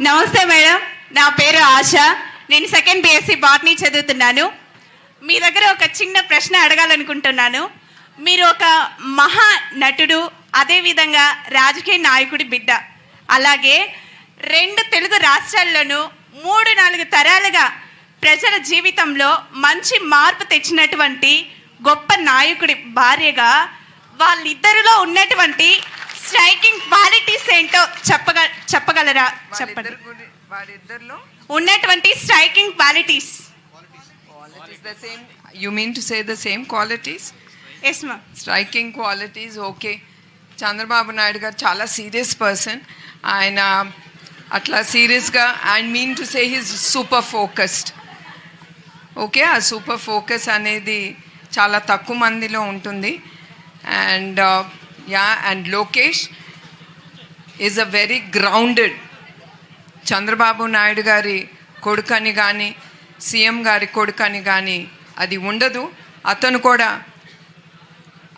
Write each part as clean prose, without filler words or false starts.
నమస్తే మేడం, నా పేరు ఆశ. నేను సెకండ్ బిఎస్సి బాటనీ చదువుతున్నాను. మీ దగ్గర ఒక చిన్న ప్రశ్న అడగాలనుకుంటున్నాను. మీరు ఒక మహా నటుడు, అదేవిధంగా రాజకీయ నాయకుడి బిడ్డ, అలాగే 2 తెలుగు రాష్ట్రాల్లోనూ 3-4 తరాలుగా ప్రజల జీవితంలో మంచి మార్పు తెచ్చినటువంటి గొప్ప నాయకుడి భార్యగా వాళ్ళిద్దరిలో ఉన్నటువంటి స్ట్రైకింగ్ క్వాలిటీస్ ఏంటో చెప్పగలరా? చెప్పండి. ఉన్నటువంటి striking qualities. The same, you mean to say the same qualities? Yes ma'am. Striking qualities, okay. Chandrababu Naidu గారు చాలా సీరియస్ పర్సన్. ఆయన అట్లా సీరియస్గా I mean to say his super focused. Okay, ఆ సూపర్ ఫోకస్ అనేది చాలా తక్కువ మందిలో ఉంటుంది. And and Lokesh is a very grounded. Chandrababu Naidu గారి కొడుకని కానీ సీఎం గారి కొడుకని కానీ అది ఉండదు. అతను కూడా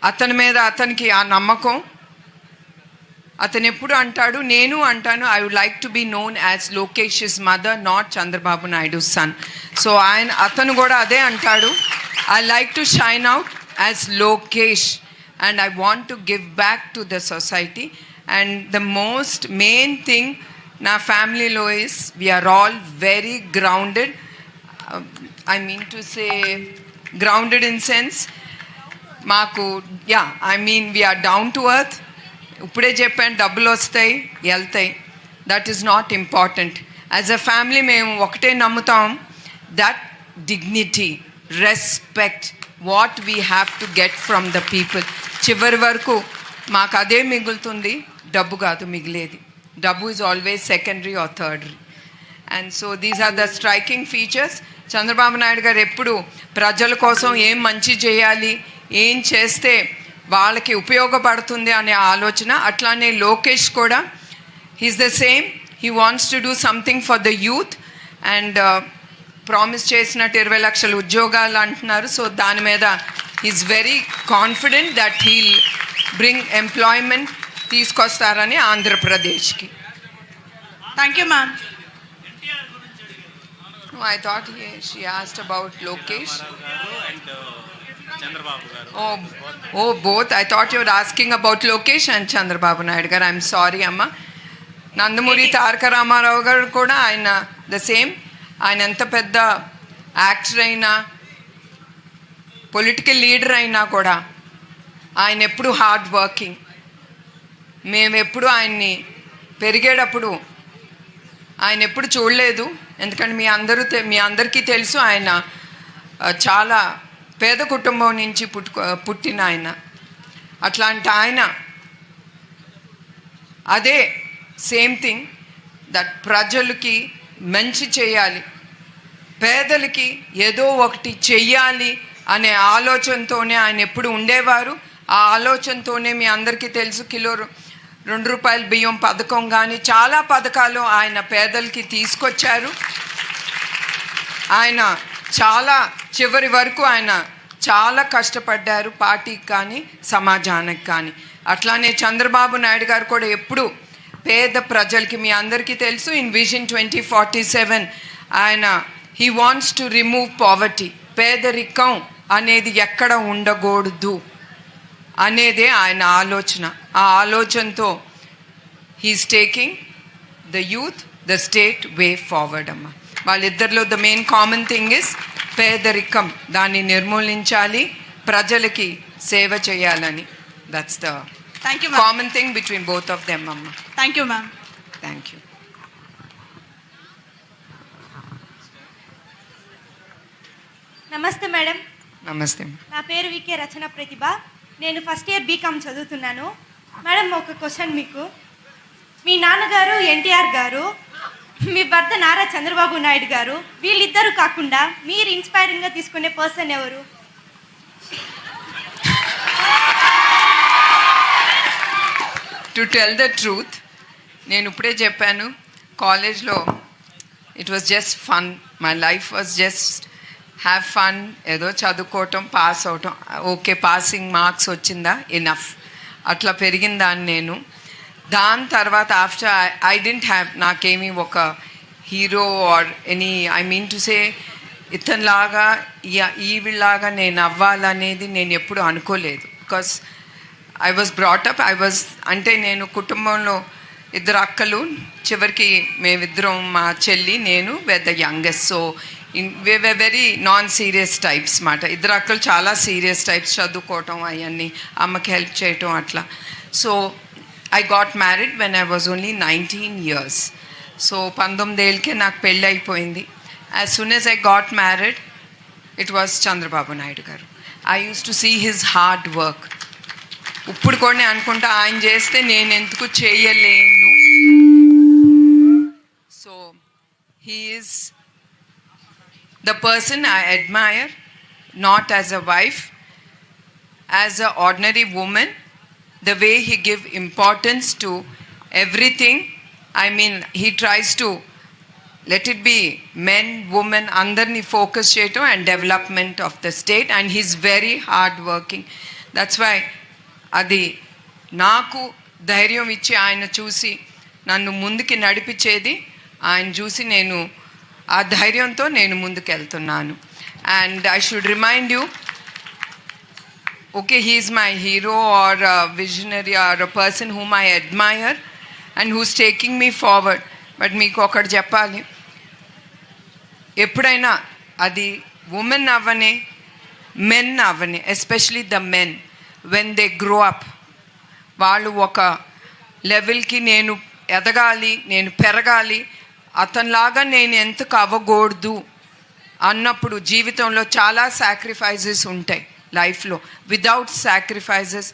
అతని మీద అతనికి ఆ నమ్మకం. అతను ఎప్పుడు అంటాడు, నేను అంటాను, I would like to be known as Lokesh's mother, not Chandrababu Naidu son. So అతను కూడా అదే అంటాడు, I like to shine out as Lokesh and I want to give back to the society. And the most main thing నా ఫ్యామిలీలో is we are all very grounded. I mean to say grounded in sense, మాకు we are down to earth. ఇప్పుడే చెప్పాను, డబ్బులు వస్తాయి వెళ్తాయి, that is not important. As a family మేము ఒకటే నమ్ముతాం, that dignity, respect, what we have to get from the people. చివరి వరకు మాకు అదే మిగులుతుంది, డబ్బు కాదు మిగిలేది. డబ్బు is always secondary or thirdary. And so these are the striking features. Chandrababu Naidu garu ఎప్పుడు ప్రజల కోసం ఏం మంచి చేయాలి, ఏం చేస్తే వాళ్ళకి ఉపయోగపడుతుంది అనే ఆలోచన. అట్లానే లోకేష్ కూడా he's the same. He wants to do something for the youth. And promise చేసినట్టు 20 లక్షల ఉద్యోగాలు అంటున్నారు. సో దాని మీద he's very confident that he'll bring employment తీసుకొస్తారని ఆంధ్రప్రదేశ్కి. Thank you ma'am. No, I thought she asked about Lokesh. Oh, both. I thought you were asking about Lokesh and Chandrababu Naidu garu. I'm sorry, Amma. Nandamuri Taraka Ramarao garu kuda ayana the same. Ayana enta pedda actor aina, political leader aina kuda ayana eppudu hard working. మేము ఎప్పుడు ఆయన్ని పెరిగేటప్పుడు ఆయన ఎప్పుడు చూడలేదు. ఎందుకంటే మీ అందరికీ తెలుసు, ఆయన చాలా పేద కుటుంబం నుంచి పుట్టిన ఆయన. అట్లాంటి ఆయన అదే సేమ్ థింగ్, దట్ ప్రజలకి మంచి చేయాలి, పేదలకి ఏదో ఒకటి చెయ్యాలి అనే ఆలోచనతోనే ఆయన ఎప్పుడు ఉండేవారు. ఆ ఆలోచనతోనే మీ అందరికీ తెలుసు, కిలో 2 రూపాయల బియ్యం పథకం కానీ చాలా పథకాలు ఆయన పేదలకి తీసుకొచ్చారు. ఆయన చాలా చివరి వరకు ఆయన చాలా కష్టపడ్డారు, పార్టీకి కానీ సమాజానికి కానీ. అట్లానే చంద్రబాబు నాయుడు గారు కూడా ఎప్పుడు పేద ప్రజలకి, మీ అందరికీ తెలుసు, ఇన్ విజన్ 2047 ఆయన he wants to remove poverty. పేదరికం అనేది ఎక్కడ ఉండకూడదు అనేదే ఆయన ఆలోచన. ఆ ఆలోచనతో he's taking the youth, the state way forward. అమ్మ, వాళ్ళిద్దరిలో the main common thing is పేదరికం, దాన్ని నిర్మూలించాలి, ప్రజలకి సేవ చేయాలని. That's the common thing between both of them. అమ్మ, thank you ma'am. Thank you. నమస్తే మేడం. నమస్తే. నా పేరు వికే రచన ప్రతిభ. నేను ఫస్ట్ ఇయర్ బీకామ్ చదువుతున్నాను. మేడం, ఒక క్వశ్చన్ మీకు. మీ నాన్నగారు ఎన్టీఆర్ గారు, మీ భర్త నారా చంద్రబాబు నాయుడు గారు, వీళ్ళిద్దరూ కాకుండా మీరు ఇన్స్పైరింగ్గా తీసుకునే పర్సన్ ఎవరు? టు టెల్ ద ట్రూత్, నేను ఇప్పుడే చెప్పాను, కాలేజ్లో it was just fun. My life was just have fun. ఏదో చదువుకోవటం, పాస్ అవటం, ఓకే పాసింగ్ మార్క్స్ వచ్చిందా, ఇనఫ్, అట్లా పెరిగిందాన్ని నేను. దాని తర్వాత ఆఫ్టర్ ఐ డెంట్ హ్యావ్, నాకేమీ ఒక hero or any, I mean to say ఇతనిలాగా ఈవిలాగా నేను అవ్వాలనేది నేను ఎప్పుడు అనుకోలేదు. బికాస్ ఐ వాజ్ బ్రాటప్, అంటే నేను కుటుంబంలో 2 అక్కలు, చివరికి మేమిద్దరం, మా చెల్లి నేను the youngest. So way very non serious types మాట. 2 అక్కలు చాలా సీరియస్ టైప్స్, చదువుకోవటం అవన్నీ, అమ్మకి హెల్ప్ చేయటం అట్లా. So I got married when I was only 19 years. So 19 ఏళ్ళకే నాకు పెళ్ళి అయిపోయింది. As soon as I got married it was Chandrababu Naidu garu. I use to see his hard work. ఇప్పుడు కూడా నేను అనుకుంటా ఆయన చేస్తే నేను ఎందుకు చేయలేను. So he is the person I admire, not as a wife, as a ordinary women. The way he give importance to everything, I mean he tries to let it be men, women, andarni focus cheyatam and development of the state, and he's very hard working. That's why adi naaku ధైర్యం ఇచ్చి ఆయన చూసి నన్ను ముందుకి నడిపించేది ఆయన చూసి నేను ఆ ధైర్యంతో నేను ముందుకు వెళ్తున్నాను. And I should remind you, okay, he is my hero or a visionary or a person whom I admire and who's taking me forward. But మీకు ఒకటి చెప్పాలి, ఎప్పుడైనా అది ఉమెన్ అవ్వని, మెన్ అవ్వని, especially the men, when they grow up, వాళ్ళు ఒక లెవెల్కి నేను ఎదగాలి, నేను పెరగాలి, అతనిలాగా నేను ఎందుకు అవ్వకూడదు అన్నప్పుడు జీవితంలో చాలా సాక్రిఫైజెస్ ఉంటాయి లైఫ్లో. Without sacrifices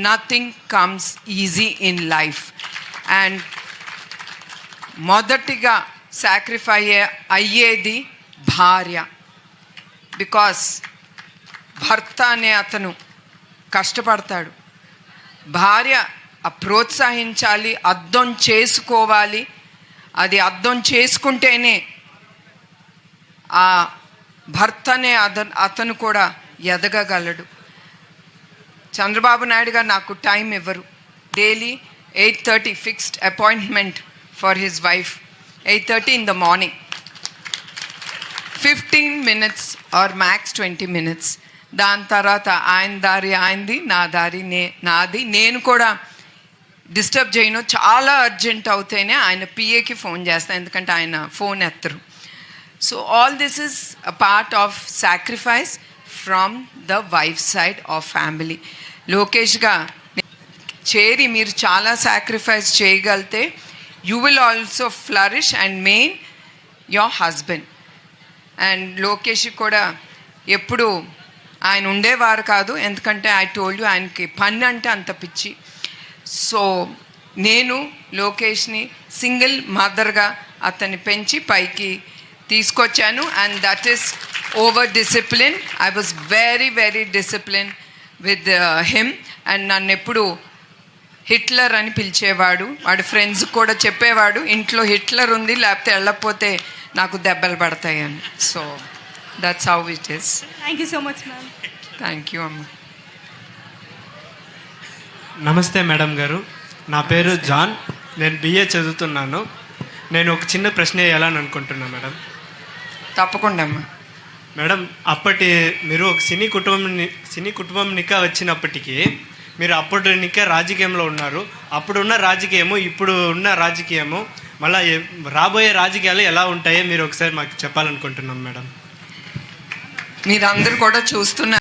nothing comes easy in life. And మొదటిగా సాక్రిఫై అయ్యేది భార్య. బికాస్ భర్త అనే అతను కష్టపడతాడు, భార్య ప్రోత్సహించాలి, అర్థం చేసుకోవాలి. అది అర్థం చేసుకుంటేనే ఆ భర్తనే అతను కూడా ఎదగగలడు. చంద్రబాబు నాయుడు గారు నాకు టైం ఇవ్వరు. Daily 8:30 fixed appointment for his wife, 8:30 in the morning. 15 minutes or max 20 minutes. దాని తర్వాత ఆయన దారి ఆయనది, నా దారి నాది. నేను కూడా డిస్టర్బ్ చేయను. చాలా అర్జెంట్ అవుతేనే ఆయన పిఏకి ఫోన్ చేస్తాను, ఎందుకంటే ఆయన ఫోన్ ఎత్తరు. So all this is a part of sacrifice from the wife side of family. లోకేష్గా చేరి మీరు చాలా సాక్రిఫైస్ చేయగలితే you will also flourish and main your husband. And Lokesh కూడా ఎప్పుడు ఆయన ఉండేవారు కాదు, ఎందుకంటే ఐ టోల్డ్ యూ ఆయనకి పని అంటే అంత పిచ్చి. సో నేను లోకేష్ని సింగిల్ మదర్గా అతన్ని పెంచి పైకి తీసుకొచ్చాను. And that is over discipline. I was very very discipline with him. And నన్ను ఎప్పుడు హిట్లర్ అని పిలిచేవాడు. వాడి ఫ్రెండ్స్ కూడా చెప్పేవాడు, ఇంట్లో హిట్లర్ ఉంది, లేకపోతే వెళ్ళకపోతే నాకు దెబ్బలు పడతాయని. So that's how it is. Thank you so much ma'am. Thank you అమ్మ. నమస్తే మేడం గారు, నా పేరు జాన్, నేను బిఏ చదువుతున్నాను. నేను ఒక చిన్న ప్రశ్న వేయాలని అనుకుంటున్నాను మేడం. తప్పకుండా అమ్మా. మేడం, మీరు ఒక సినీ కుటుంబం నికా వచ్చినప్పటికీ మీరు అప్పుడు నికా రాజకీయంలో ఉన్నారు. అప్పుడున్న రాజకీయము ఇప్పుడు ఉన్న రాజకీయము మళ్ళీ రాబోయే రాజకీయాలు ఎలా ఉంటాయో మీరు ఒకసారి మాకు చెప్పాలనుకుంటున్నాం మేడం. మీరందరూ కూడా చూస్తున్నారు.